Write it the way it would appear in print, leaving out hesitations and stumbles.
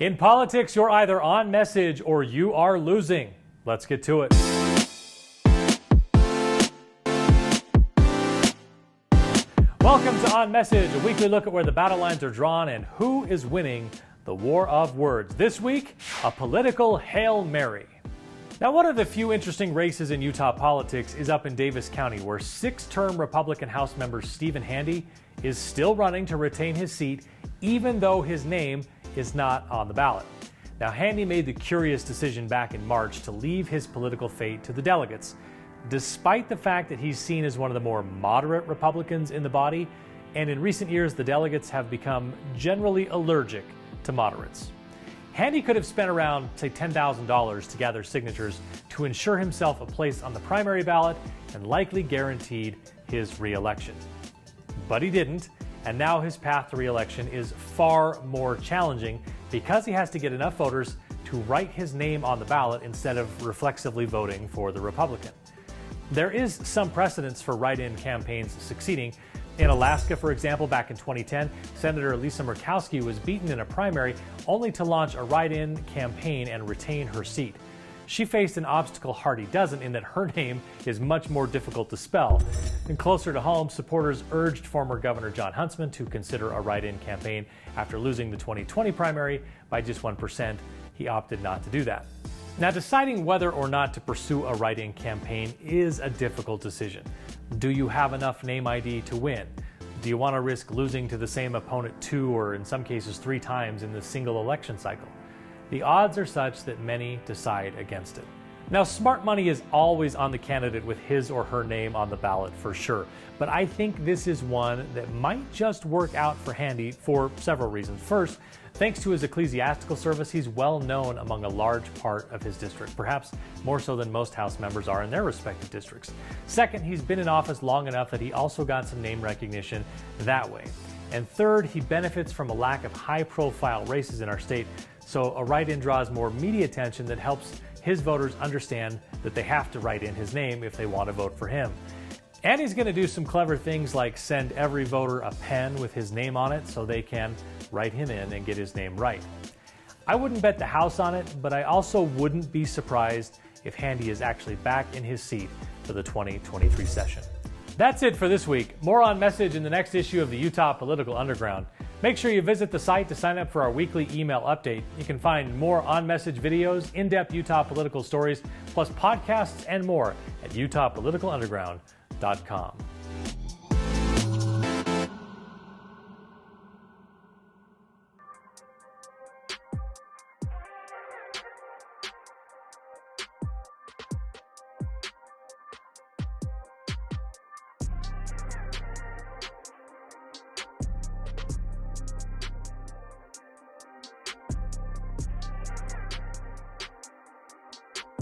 In politics, you're either on message or you are losing. Let's get to it. Welcome to On Message, a weekly look at where the battle lines are drawn and who is winning the war of words. This week, a political Hail Mary. Now, one of the few interesting races in Utah politics is up in Davis County, where six-term Republican House member Stephen Handy is still running to retain his seat, even though his name is not on the ballot. Now, Handy made the curious decision back in March to leave his political fate to the delegates, despite the fact that he's seen as one of the more moderate Republicans in the body, and in recent years the delegates have become generally allergic to moderates. Handy could have spent around, say, $10,000 to gather signatures to ensure himself a place on the primary ballot and likely guaranteed his re-election. But he didn't, and now his path to re-election is far more challenging because he has to get enough voters to write his name on the ballot instead of reflexively voting for the Republican. There is some precedence for write-in campaigns succeeding. In Alaska, for example, back in 2010, Senator Lisa Murkowski was beaten in a primary only to launch a write-in campaign and retain her seat. She faced an obstacle Hardy doesn't, in that her name is much more difficult to spell. And closer to home, supporters urged former Governor Jon Huntsman to consider a write-in campaign after losing the 2020 primary by just 1%. He opted not to do that. Now, deciding whether or not to pursue a write-in campaign is a difficult decision. Do you have enough name ID to win? Do you want to risk losing to the same opponent 2 or in some cases 3 times in the single election cycle? The odds are such that many decide against it. Now, smart money is always on the candidate with his or her name on the ballot for sure, but I think this is one that might just work out for Handy for several reasons. First, thanks to his ecclesiastical service, he's well known among a large part of his district, perhaps more so than most House members are in their respective districts. Second, he's been in office long enough that he also got some name recognition that way. And third, he benefits from a lack of high-profile races in our state, so a write-in draws more media attention that helps his voters understand that they have to write in his name if they want to vote for him. And he's going to do some clever things like send every voter a pen with his name on it so they can write him in and get his name right. I wouldn't bet the house on it, but I also wouldn't be surprised if Handy is actually back in his seat for the 2023 session. That's it for this week. More On Message in the next issue of the Utah Political Underground. Make sure you visit the site to sign up for our weekly email update. You can find more On Message videos, in-depth Utah political stories, plus podcasts and more at utahpoliticalunderground.com.